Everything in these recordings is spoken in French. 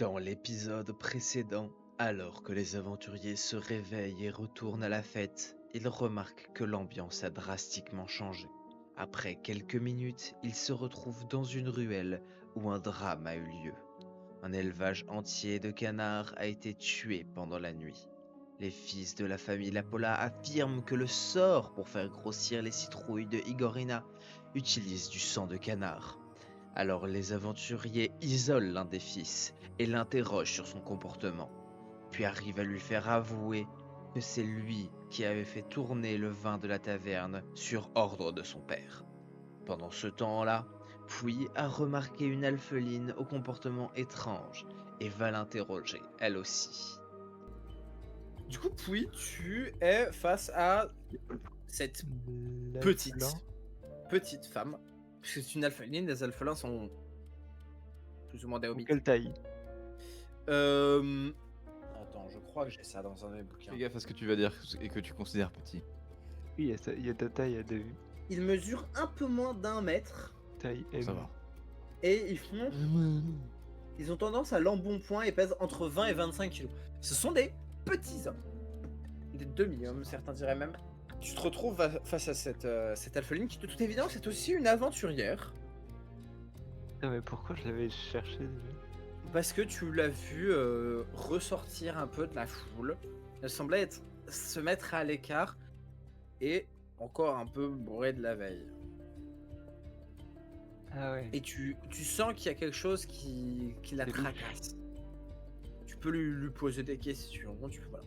Dans l'épisode précédent, alors que les aventuriers se réveillent et retournent à la fête, ils remarquent que l'ambiance a drastiquement changé. Après quelques minutes, ils se retrouvent dans une ruelle où un drame a eu lieu. Un élevage entier de canards a été tué pendant la nuit. Les fils de la famille Lapola affirment que le sort pour faire grossir les citrouilles de Igorina utilise du sang de canard. Alors les aventuriers isolent l'un des fils et l'interrogent sur son comportement, puis arrivent à lui faire avouer que c'est lui qui avait fait tourner le vin de la taverne sur ordre de son père. Pendant ce temps-là, Pouille a remarqué une alpheline au comportement étrange et va l'interroger elle aussi. Du coup, Pouille, tu es face à cette petite femme. Parce que c'est une alpheline, les alphelins sont plus ou moins des hobbits. Quelle taille? Attends, je crois que j'ai ça dans un des bouquins. Fais gaffe à ce que tu vas dire et que tu considères petit. Oui, il y a ta taille à deux. Ils mesurent un peu moins d'1 mètre Taille M. Ça va. et ils ont tendance à l'embonpoint et pèsent entre 20 et 25 kilos. Ce sont des petits hommes. Des demi-hommes, certains diraient même. Tu te retrouves face à cette alpheline qui, de toute évidence, est aussi une aventurière. Non, mais pourquoi je l'avais cherché déjà? Parce que tu l'as vu ressortir un peu de la foule. Elle semblait se mettre à l'écart et encore un peu bourrée de la veille. Ah ouais. Et tu sens qu'il y a quelque chose qui la C'est tracasse. Tu peux lui poser des questions. Voilà.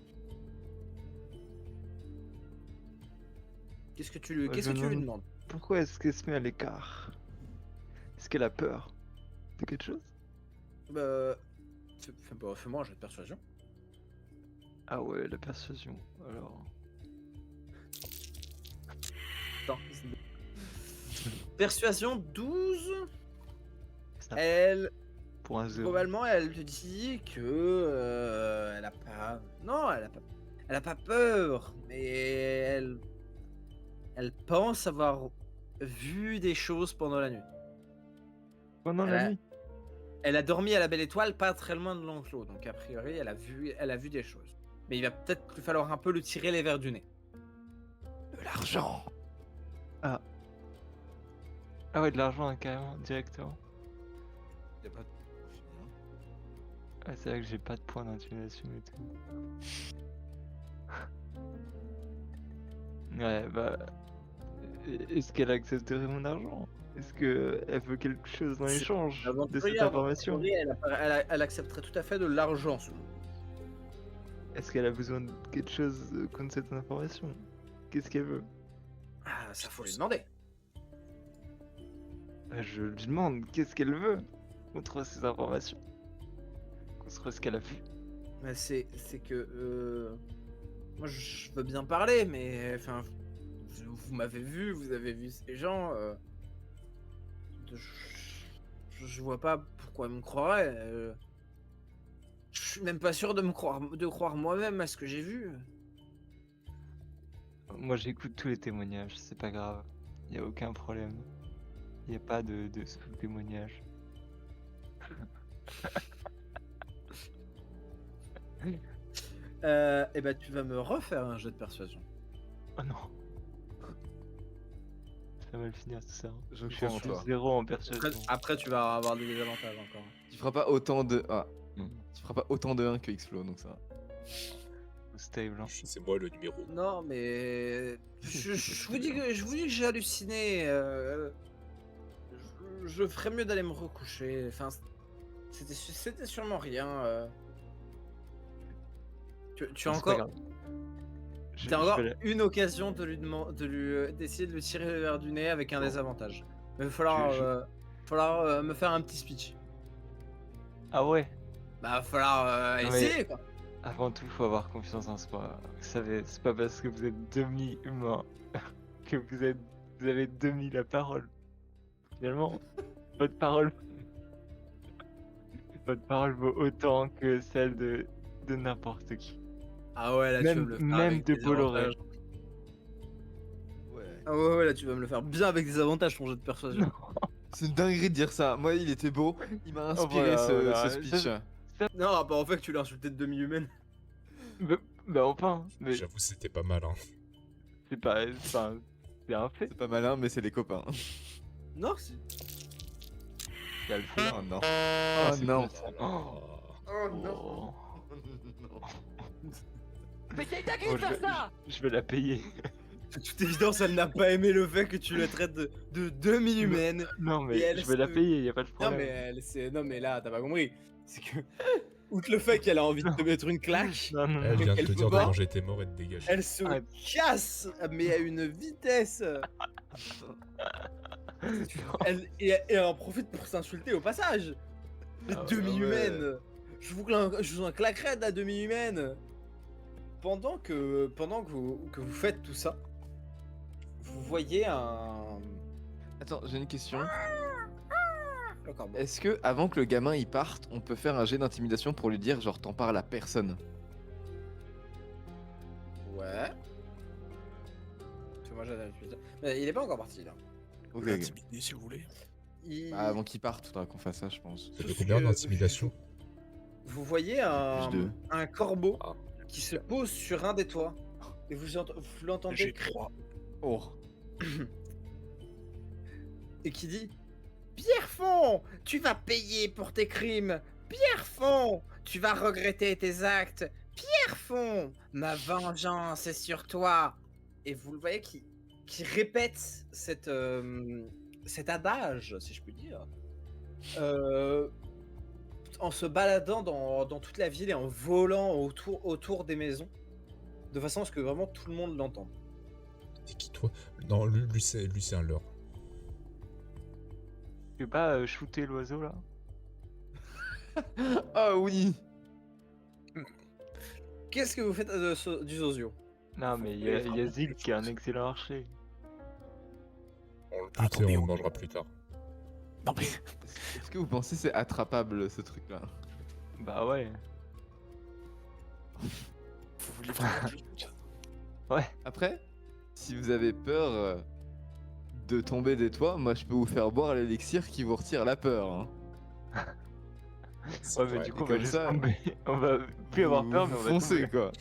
Qu'est-ce que tu lui demandes? Pourquoi est-ce qu'elle se met à l'écart? Est-ce qu'elle a peur de quelque chose? Fais-moi un jet de persuasion. Ah ouais, la persuasion. Alors. Attends. Persuasion 12. Ça Elle, pour un 0. globalement, elle te dit que elle a pas. Non, elle a pas peur, mais elle pense avoir vu des choses pendant la nuit. Pendant la nuit? Elle a dormi à la Belle Étoile, pas très loin de l'enclos, donc a priori, elle a vu des choses. Mais il va peut-être lui falloir un peu le tirer les verres du nez. De l'argent. Ah. Ah ouais, de l'argent carrément, directement. Y'a pas de... Ah, c'est vrai que j'ai pas de points d'intimidation et tout. Ouais, bah. Est-ce qu'elle accepterait mon argent? Est-ce qu'elle veut quelque chose en échange de cette information? Elle accepterait tout à fait de l'argent. Est-ce qu'elle a besoin de quelque chose contre cette information? Qu'est-ce qu'elle veut? Ah, ça faut lui demander. Bah, je lui demande qu'est-ce qu'elle veut contre ces informations, contre ce qu'elle a vu. Mais c'est que moi je veux bien parler, mais enfin vous m'avez vu, vous avez vu ces gens. Je vois pas pourquoi elle me croirait. Je suis même pas sûr de croire moi-même à ce que j'ai vu. Moi j'écoute tous les témoignages, c'est pas grave, y a aucun problème. Y a pas de sous-témoignage. Et bah tu vas me refaire un jeu de persuasion. Oh non. Ça va le finir tout ça. Je suis crois en à plus toi. 0 en persuasion. Après tu vas avoir des désavantages encore. Tu feras pas autant de... Ah. Tu feras pas autant de 1 que Xflo, donc ça va. Stable. Hein. C'est moi le numéro. Non mais je vous dis que j'ai halluciné. Je ferais mieux d'aller me recoucher. Enfin, c'était sûrement rien. Tu as C'est pas encore, grave. t'as encore je vais une occasion de d'essayer de lui tirer le verre du nez avec un désavantage. Mais il va falloir me faire un petit speech. Ah ouais. Bah, il va falloir Non, mais- essayer quoi. Avant tout, faut avoir confiance en soi. Vous savez, c'est pas parce que vous êtes demi-humain que vous avez demi la parole. Finalement, votre parole, votre parole vaut autant que celle de n'importe qui. Ah ouais, là tu vas me le faire Même avec de des Bolloré. avantages. Ouais. Ah ouais, là tu vas me le faire bien avec des avantages ton jeu de persuasion. Non. C'est une dinguerie de dire ça. Moi, il était beau. Il m'a inspiré Voilà, ce voilà. speech. Non, bah en fait, tu l'as insulté de demi-humaine. Bah enfin, mais J'avoue, c'était pas mal. Hein. c'est pas... Enfin, c'est un fait. C'est pas malin, mais c'est les copains. Non, c'est. Il y a le feu. Oh non. Ah, Oh c'est non. cool, ça. Oh. Oh Oh. Mais c'est ta Bon, de faire ça. je vais la payer. De toute évidence, elle n'a pas aimé le fait que tu la traites de demi-humaine. Non, Et mais elle je vais la se- payer, y a pas de Non, problème. mais non, mais là, t'as pas compris. C'est que. Outre le fait qu'elle a envie de te mettre une claque, Non, non, Elle non. vient de elle te peut dire de pas. manger tes morts et de dégager. elle se Ah. casse, mais à une vitesse. Et elle en profite pour s'insulter au passage. Les Ah ouais, demi-humaines. Je vous en claquerai de la demi-humaine. Pendant que vous faites tout ça, vous voyez un. Attends, j'ai une question. Le corbeau. Est-ce que avant que le gamin il parte, on peut faire un jet d'intimidation pour lui dire genre t'en parles à personne? Ouais. Parce que moi j'avais l'habitude. Mais il est pas encore parti là. Ok, ok. L'intimider si vous voulez. Il- Bah, avant qu'il parte, faudra qu'on fasse ça, je pense. Ça fait combien d'intimidation? Vous voyez un, Plus deux. un corbeau Ah. qui se pose sur un des toits. Et vous l'entendez J'ai crier 3. Oh. et qui dit Pierrefonds, tu vas payer pour tes crimes. Pierrefonds, tu vas regretter tes actes. Pierrefonds, ma vengeance est sur toi. Et vous le voyez qui répète cet adage, si je puis dire, en se baladant dans toute la ville et en volant autour des maisons, de façon à ce que vraiment tout le monde l'entende. C'est qui toi? Non, lui c'est un leurre. Tu veux pas shooter l'oiseau là? Ah oui. Qu'est-ce que vous faites du Zozio? Non, mais il y a Zig qui est un excellent archer. On le Attends, bute et mais on on- le mangera plus tard. Non mais. Est-ce que vous pensez c'est attrapable ce truc là? Bah ouais. Vous voulez vraiment que je- Ouais. Après, si vous avez peur de tomber des toits, moi je peux vous faire boire l'élixir qui vous retire la peur. Hein. C'est Ouais, mais vrai. du coup, on comme va juste ça, tomber. On va plus avoir Vous- peur, mais vous on va foncez tomber. quoi.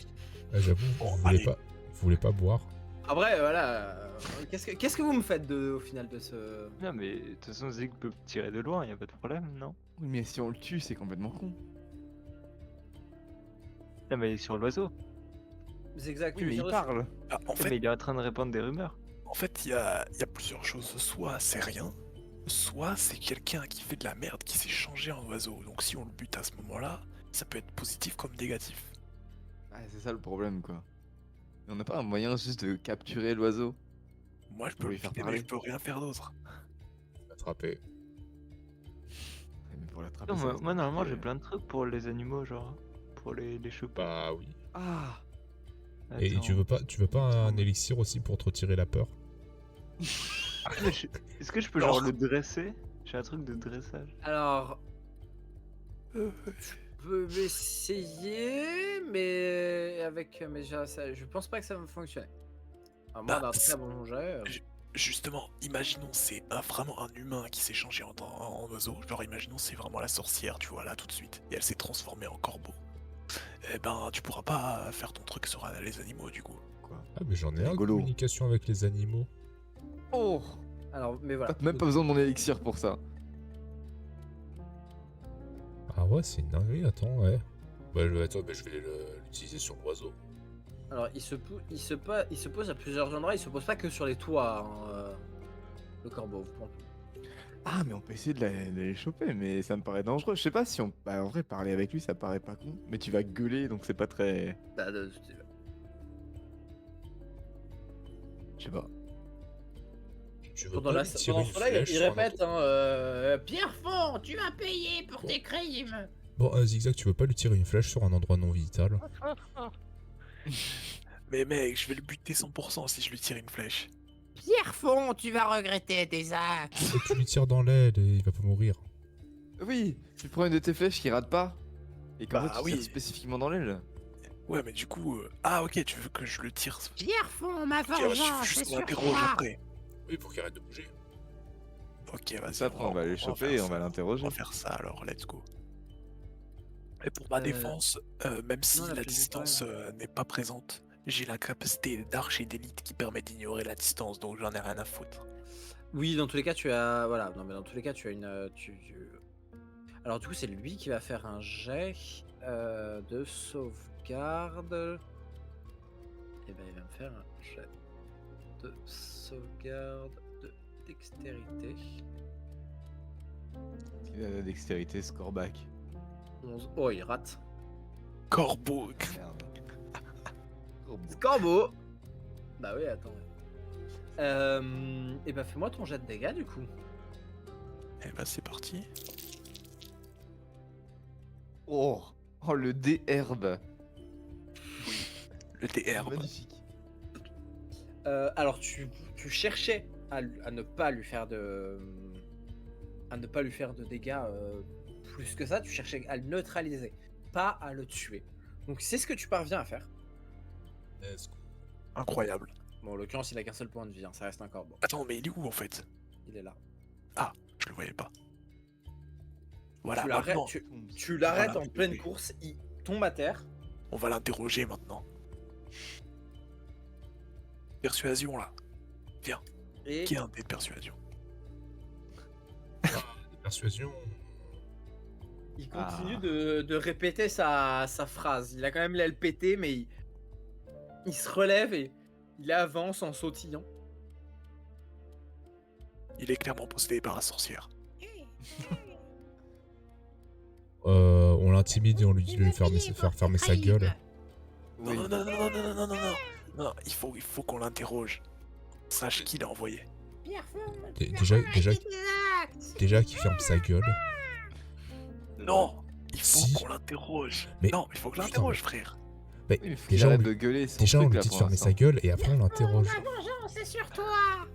Ah, j'avoue, Bon, vous voulez pas boire? Après, voilà. Qu'est-ce que vous me faites au final de ce. Non, mais de toute façon, Zig peut tirer de loin, y a pas de problème, non? Oui, mais si on le tue, c'est complètement con. Non, mais sur l'oiseau. C'est exact. Oui, mais il parle. Ah, en Ouais, fait, mais il est en train de répandre des rumeurs. il y a plusieurs choses. Soit c'est rien, soit c'est quelqu'un qui fait de la merde qui s'est changé en oiseau. Donc si on le bute à ce moment-là, ça peut être positif comme négatif. Ah, c'est ça le problème quoi. Mais on n'a pas un moyen juste de capturer l'oiseau? Moi je Pour peux lui le faire buter, mais parler. je peux rien faire d'autre. Attrapé. Mais pour l'attraper, Non, ça moi, va être moi, normalement, compliqué. j'ai plein de trucs pour les animaux, genre. Pour les choper. Bah oui. Ah. Et Attends. tu veux pas un élixir aussi pour te retirer la peur? Mais est-ce que je peux Non. genre le dresser? J'ai un truc de dressage. Alors, je peux essayer, mais je pense pas que ça va fonctionner. À moins Bah, d'un c'est- très bon jet. Justement, imaginons c'est vraiment un humain qui s'est changé en oiseau. Genre imaginons c'est vraiment la sorcière, tu vois, là tout de suite. Et elle s'est transformée en corbeau. Eh ben tu pourras pas faire ton truc sur les animaux du coup. Ah, mais j'en ai un de Rigolo. communication avec les animaux. Oh. Alors, mais voilà. T'as même pas besoin de mon élixir pour ça. Ah ouais, c'est une dinguerie, attends, ouais. Bah, je vais l'utiliser sur l'oiseau. Alors, il se pose à plusieurs endroits. Il se pose pas que sur les toits. Hein, le corbeau. Vous comprenez. Ah, mais on peut essayer de les choper, mais ça me paraît dangereux. Je sais pas si on. Bah, en vrai, parler avec lui, ça paraît pas con. Mais tu vas gueuler, donc c'est pas très. Bah, Je sais pas. Tu veux Pendant pas la lui tirer pendant une ce temps-là, flèche il sur un répète autre- Pierrefonds, tu vas payer pour tes crimes. Bon, Zigzag, tu veux pas lui tirer une flèche sur un endroit non vital? Mais mec, je vais le buter 100% si je lui tire une flèche. Pierrefonds, tu vas regretter tes actes. Et tu lui tires dans l'aile et il va pas mourir. Oui, tu prends une de tes flèches qui rate pas. Et quand Bah tu oui. tires spécifiquement dans l'aile. Ouais, mais du coup. Ah, ok, tu veux que je le tire. Pierrefonds, ma Ok, ouais, je vengeance juste est qu'on sur l'interroge toi. après. Oui, pour qu'il arrête de bouger. Ok, vas-y. Ça, après, on va aller choper et on va On l'interroger. va faire ça alors, let's go. Et pour ma défense, même si non, la la plus distance n'est pas présente, j'ai la capacité d'arche et d'élite qui permet d'ignorer la distance, donc j'en ai rien à foutre. Oui, dans tous les cas, tu as. Voilà, non, mais dans tous les cas, tu as une. Alors, du coup, c'est lui qui va faire un jet de sauvegarde. Et ben, il va me faire un jet de sauvegarde de dextérité. Il a la dextérité, scoreback. 11. Oh, il rate. Corbeau. Corbeau. Bah oui, attends. Et bah, fais-moi ton jet de dégâts, du coup. Et bah c'est parti. Oh, le dé-herbe. Le DR. Magnifique. Alors, tu cherchais à ne pas lui faire de. À ne pas lui faire de dégâts plus que ça, tu cherchais à le neutraliser, pas à le tuer. Donc c'est ce que tu parviens à faire. Let's go. Incroyable. Bon, en l'occurrence, il a qu'un seul point de vie, hein, ça reste un corbeau. Attends, mais il est où en fait? Il est là. Je le voyais pas. Voilà, tu l'arrêtes, maintenant, tu l'arrêtes Voilà. en pleine course, il tombe à terre. on va l'interroger maintenant. Persuasion là. Et Qui a un dé de persuasion? Persuasion. il continue Ah. de répéter sa phrase. Il a quand même l'aile pété, mais il se relève et il avance en sautillant. Il est clairement possédé par la sorcière. On l'intimide et on lui dit de lui faire fermer sa gueule. Oui. Non, non, non, non, non, non, non, non, non. Non, il faut qu'on l'interroge. Sache qui l'a envoyé. Déjà qu'il ferme sa gueule. Non, il faut Si. qu'on l'interroge. Mais- Non, il faut que Putain, l'interroge, frère. Mais Oui, mais faut déjà, qu'il on arrête lui, de gueuler. c'est son déjà, on truc, lui là, dit de pour fermer l'instant. sa gueule et après on l'interroge. La vengeance, c'est sur toi.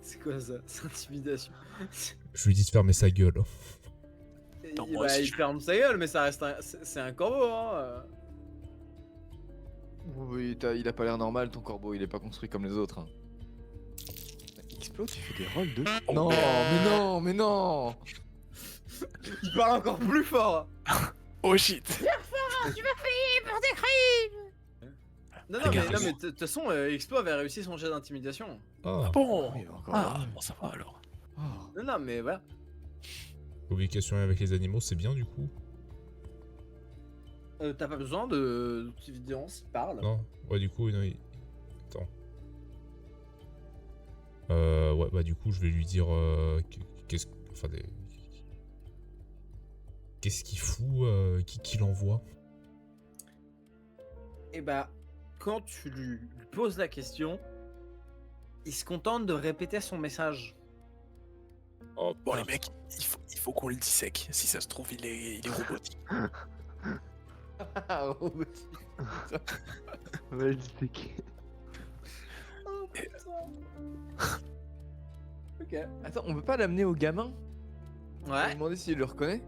C'est quoi ça? C'est intimidation. Je lui dis de fermer sa gueule. Non, Et moi bah, aussi, il je- ferme sa gueule, mais ça reste c'est un corbeau, hein. Oui, il a pas l'air normal ton corbeau, il est pas construit comme les autres. Hein. Explo, tu fais des rolls de. Oh, Non, mais non, mais non. Il parle encore plus fort. Oh shit. Tu vas payer pour tes crimes. Non, Les gars, mais de toute façon, Explo avait réussi son jet d'intimidation. Ah, Bon. Oui, encore Ah, là. bon, ça va alors. Oh. Non, mais voilà. communication avec les animaux, c'est bien du coup. T'as pas besoin de d'évidence, il parle. Non, ouais, du coup, non, attends. Ouais, bah du coup, je vais lui dire qu'est-ce, enfin des, qu'est-ce qu'il fout, qui l'envoie. Et bah, quand tu lui poses la question, il se contente de répéter son message. Oh, Bon, les mecs, il faut qu'on le dissèque. Si ça se trouve, il est robotique. Ah, oh, Vas-y, c'est qui? Oh putain. Ok. Attends, on peut pas l'amener au gamin? On va Ouais, lui demander s'il le reconnaît?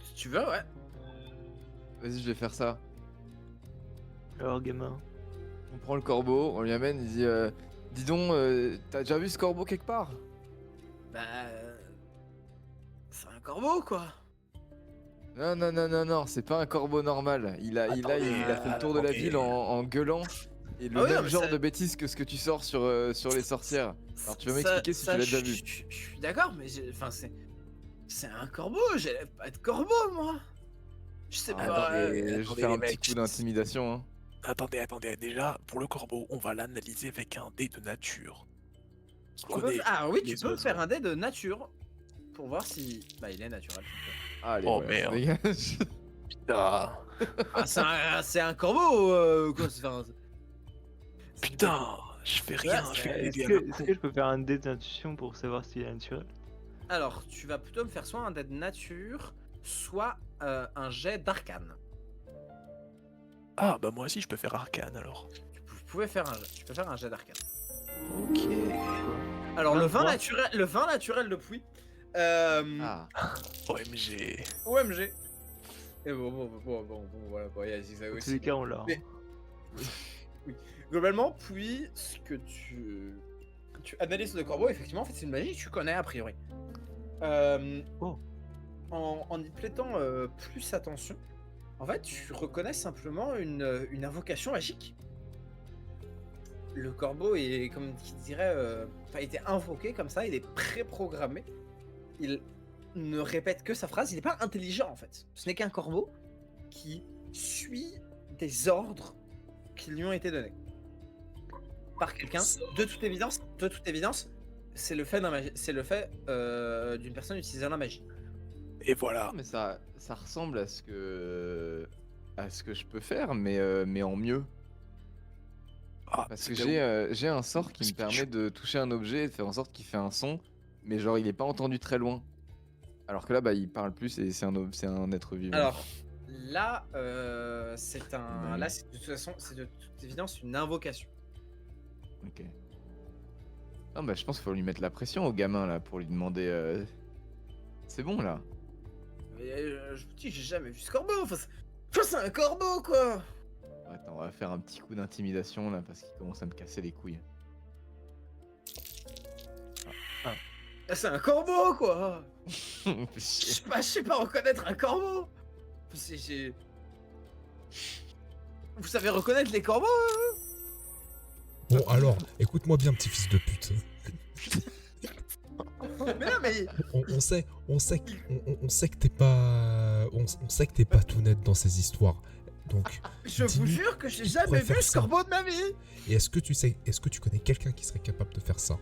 si tu veux, ouais. Vas-y, je vais faire ça. Alors, gamin. On prend le corbeau, on lui amène, il dit dis donc, t'as déjà vu ce corbeau quelque part? Bah. C'est un corbeau, quoi. Non, non, non, non, non, c'est pas un corbeau normal. Il a fait le tour de la attendez. ville en gueulant. Et le Ah oui, non, même mais genre ça- de bêtises que ce que tu sors sur les sorcières. Alors, tu vas Ça- m'expliquer si tu ça, l'as déjà vu. Je suis d'accord, mais enfin, c'est un corbeau. J'élève pas de corbeau, moi. Je sais Ah, pas. attendez, je vais attendez, faire les un petit mecs. coup d'intimidation. Hein. Attendez. Déjà, pour le corbeau, on va l'analyser avec un dé de nature. Qui Tu peux connaît ah oui, tu les peux oiseaux. faire un dé de nature pour voir si. Bah, il est naturel. Allez, Oh, ouais, merde. dégage. Ah, Ah, c'est un corbeau. Quoi, putain, je fais rien. Je fais Est-ce des que je peux faire un dé d'intuition pour savoir s'il est naturel? Alors, tu vas plutôt me faire soit un dé de nature, soit un jet d'arcane. Ah, bah moi aussi, je peux faire arcane alors. Tu peux faire un jet d'arcane. Ok. Alors, le vin 23. naturel de Pouy. Ah, OMG. OMG. Et bon, voilà, bon, il y a Zigzag Dans tous aussi. les cas, on l'a. Mais- Globalement, puis ce que tu tu analyses le corbeau, effectivement, en fait, c'est une magie que tu connais a priori. Oh. En y prêtant plus attention, en fait, tu reconnais simplement une invocation magique. Le corbeau est, comme qui dirait, enfin, il était invoqué comme ça, il est préprogrammé. Il ne répète que sa phrase, il n'est pas intelligent en fait. Ce n'est qu'un corbeau qui suit des ordres qui lui ont été donnés par quelqu'un. De toute évidence, c'est le fait d'une personne utilisant la magie. Et voilà. Mais ça ressemble à ce que je peux faire, mais en mieux. Ah, Parce que c'était j'ai un sort qui me permet de toucher un objet et de faire en sorte qu'il fait un son, mais genre il est pas entendu très loin. Alors que là, bah, il parle plus et c'est un être vivant. Alors là, c'est Ouais. là, c'est de toute façon, c'est de toute évidence une invocation. Ok. Non, bah, je pense qu'il faut lui mettre la pression au gamin là pour lui demander. C'est bon là. Mais je vous dis, j'ai jamais vu ce corbeau. Enfin, c'est un corbeau quoi. Attends, on va faire un petit coup d'intimidation là parce qu'il commence à me casser les couilles. Ah, c'est un corbeau quoi. Fais chier. Je sais pas reconnaître un corbeau. Vous savez reconnaître les corbeaux? Bon, alors, écoute-moi bien, petit fils de pute. Mais non, mais On sait que t'es pas... On sait que t'es pas tout net dans ces histoires. Donc, je vous dis-lui, jure que j'ai il jamais pourrait vu faire ce ça. corbeau de ma vie. Et est-ce que tu connais quelqu'un qui serait capable de faire ça?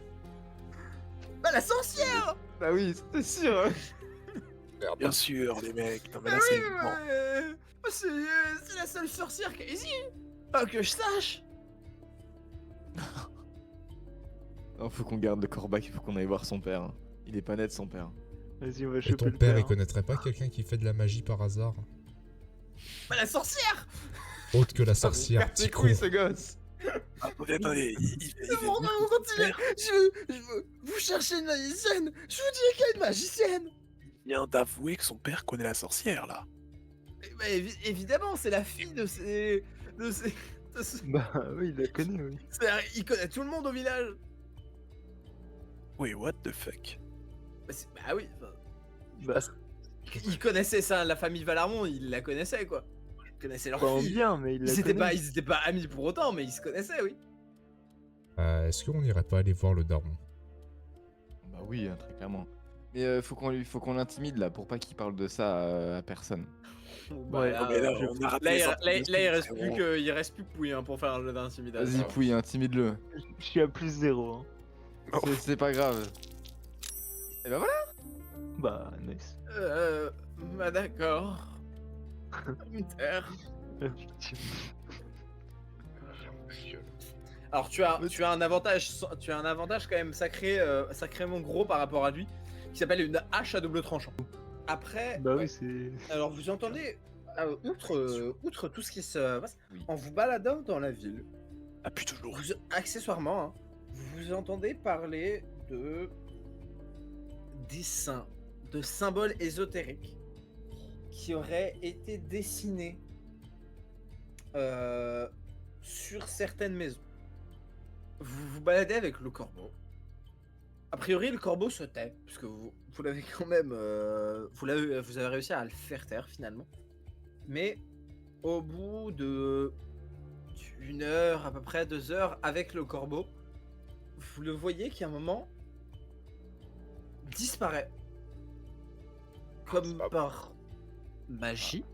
Bah la sorcière. Bah oui, c'était sûr. Hein. Bien sûr, les mecs. Non, mais Bah là, oui, c'est. Bon. c'est la seule sorcière qui est ici. Pas que je sache. Non, faut qu'on garde le corbac, il faut qu'on aille voir son père. Hein. Il est pas net son père. Vas-y, on va Et choper ton le père, père. il connaîtrait pas quelqu'un qui fait de la magie par hasard? Bah la sorcière. Autre que la sorcière, Casse petit les con. couilles ce gosse. Attendez, il Bon, on continue. Je veux. Vous cherchez une magicienne. Je vous dis qu'il y a une magicienne. vient d'avouer que son père connaît la sorcière, là. Bah, évidemment, c'est la fille de ces. Bah oui, il la connaît, oui. Il connaît tout le monde au village. Wait, what the fuck? Bah oui. enfin, Bah, Il connaissait ça, la famille Valarmont, il la connaissait quoi. Il connaissait leur pas en fille. bien, mais il la Ils étaient connaît. pas amis pour autant, mais ils se connaissaient, oui. Est-ce qu'on irait pas aller voir le daron? Bah oui, hein, très clairement. Mais faut qu'on l'intimide là pour pas qu'il parle de ça à personne. Ouais, là, mais là, euh, on a raté là, les il, sorties là, de là, il ce reste truc, plus c'est que il reste plus que Pouille hein, pour faire un jeu d'intimidation. Vas-y, Pouille, intimide-le. Je suis à plus 0. Hein. Oh. C'est pas grave. Et bah voilà. Bah, nice. Bah d'accord. Une terre. La victime. Alors tu as un avantage quand même sacrément gros par rapport à lui, qui s'appelle une hache à double tranchant. Après, Bah ouais. oui, c'est. Alors vous entendez, outre tout ce qui se passe, Oui. en vous baladant dans la ville, Ah, puis toujours. accessoirement, hein, vous entendez parler de dessins, de symboles ésotériques qui auraient été dessinés sur certaines maisons. Vous vous baladez avec le corbeau. A priori, le corbeau se tait, puisque vous l'avez quand même, vous avez réussi à le faire taire finalement. Mais au bout de 1 heure, à peu près 2 heures avec le corbeau, vous le voyez qui à un moment disparaît. Comme par magie.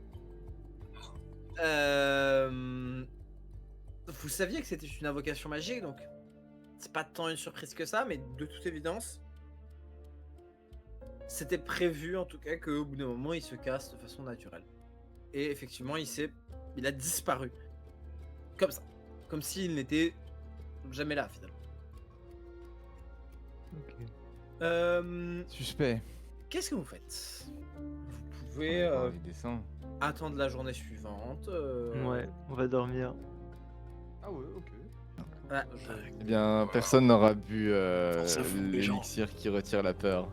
Vous saviez que c'était une invocation magique, donc c'est pas tant une surprise que ça, mais de toute évidence, c'était prévu en tout cas qu'au bout d'un moment il se casse de façon naturelle. Et effectivement, il a disparu. Comme ça. Comme s'il n'était jamais là finalement. Ok. Suspect. Qu'est-ce que vous faites? Vous pouvez Les dessins. attendre la journée suivante. Ouais, on va dormir. Ah ouais, ok. Ah, Eh bien, personne n'aura bu Ça fout les gens. l'élixir qui retire la peur.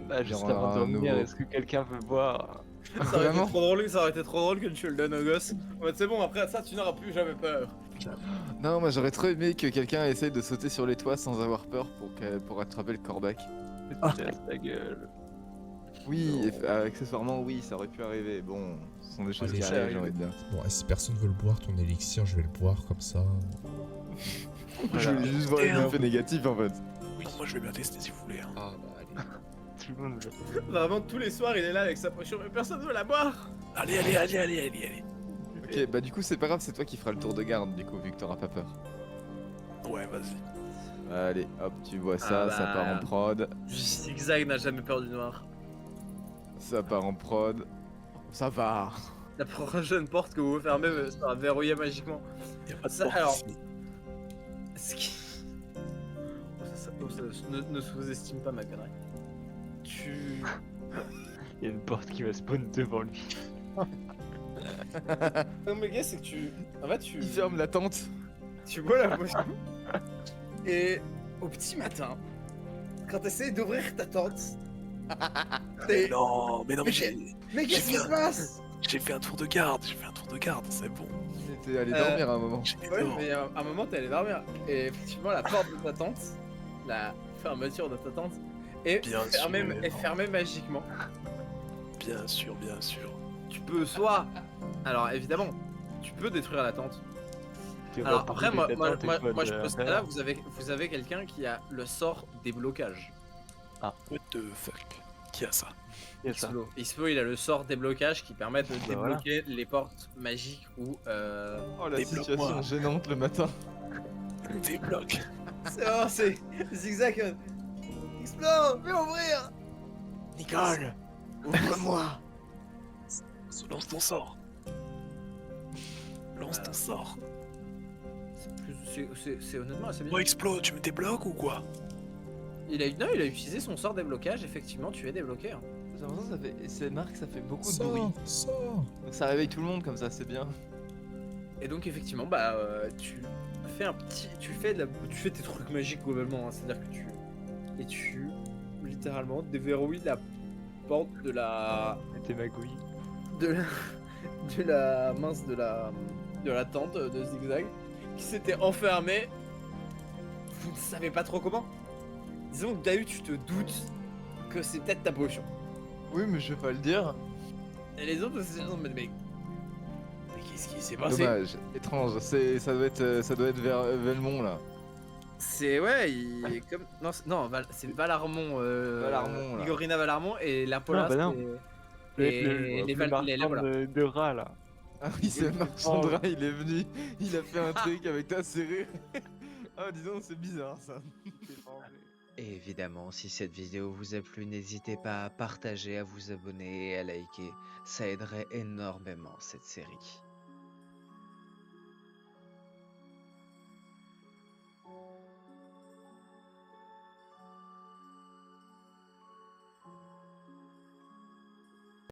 Bah, Il y juste aura avant de un dormir, nouveau. est-ce que quelqu'un veut boire Ça aurait été Vraiment trop drôle, ça aurait été trop drôle que tu le donnes au gosse. En mode, c'est bon, après ça, tu n'auras plus jamais peur. Non, moi j'aurais trop aimé que quelqu'un essaye de sauter sur les toits sans avoir peur pour attraper le corbac. Casse ta gueule. Oui, accessoirement, oui, ça aurait pu arriver. Bon, ce sont des choses Allez, qui ça arrivent, arrive. j'ai envie de dire. Bon, et si personne veut le boire, ton élixir, je vais le boire comme ça. Je voulais juste voir les effets négatifs en fait. Oui, moi je vais bien tester si vous voulez. Hein. Ah bah allez. Tout le monde veut. Vraiment, tous les soirs, il est là avec sa potion, mais personne ne veut la boire. Allez, allez, allez, allez, allez, allez. Ok, bah du coup, c'est pas grave, c'est toi qui feras le tour de garde, du coup, vu que t'auras pas peur. Ouais, vas-y. Allez, hop, tu vois ça, Ah ça bah. part en prod. Zigzag n'a jamais peur du noir. Ça part en prod. Ça va. La prochaine porte que vous fermez sera verrouillée magiquement. Y'a pas de Ça, porte alors- ici. Ce qui... ne sous-estime pas ma connerie. Tu... Il y a une porte qui va spawn devant lui. Non mais gars, c'est que tu... En fait, tu... Il ferme la tente. Tu bois la potion. Et au petit matin, quand t'essayes d'ouvrir ta tente... Mais non, mais Mais qu'est-ce qui se passe? j'ai fait un tour de garde, c'est bon. T'es allé dormir à un moment. J'ai Ouais, non. mais à un moment, t'es allé dormir. Et effectivement, la porte de ta tente, la fermeture de ta tente, est Bien fermée, sûr. est fermée magiquement. Bien sûr, bien sûr. Tu peux soit... Alors évidemment, tu peux détruire la tente. Tu Alors vas après, moi, brûler ta moi, tente et moi, quoi, moi, de je pense que l'intérieur. là, vous avez quelqu'un qui a le sort déblocage. What the fuck? Qui a ça? Il y a ça. Xpo. Xpo, il a le sort déblocage qui permet de Bah voilà. débloquer les portes magiques ou... Oh la Débloque-moi. situation gênante le matin. Débloque. C'est bon, c'est Zigzag. Xpo, fais ouvrir. Nicole! Ouvre-moi! Lance ton sort! Lance ton sort! C'est honnêtement assez bien. Moi, explose, tu me débloques ou quoi? Non, il a utilisé son sort déblocage, effectivement, tu es débloqué. Hein. J'ai l'impression que c'est marque, ça fait beaucoup de Sors, bruit. sors. Donc ça réveille tout le monde comme ça, c'est bien. Et donc, effectivement, bah, tu fais un petit. Tu fais tes trucs magiques globalement, hein, c'est-à-dire que tu littéralement déverrouilles la porte de la. T'es magouille. de la mince de la tente de Zigzag qui s'était enfermée. Vous ne savez pas trop comment. Disons que Dahu, tu te doutes que c'est peut-être ta potion. Oui, mais je vais pas le dire. Et les autres, c'est genre, mais qu'est-ce qui s'est passé? Dommage, étrange. Ça doit être vers Velmont là. C'est ouais, il est comme non, c'est Valarmon, Valarmon, là. Igorina Valarmon et Lapolas. Non, bah non. Et Le les marchand voilà. de rats là. Ah oui, c'est Marchandra, il est venu. Il a fait un truc avec ta serrure. Ah, dis donc, c'est bizarre ça. Et évidemment, si cette vidéo vous a plu, n'hésitez pas à partager, à vous abonner et à liker. Ça aiderait énormément cette série.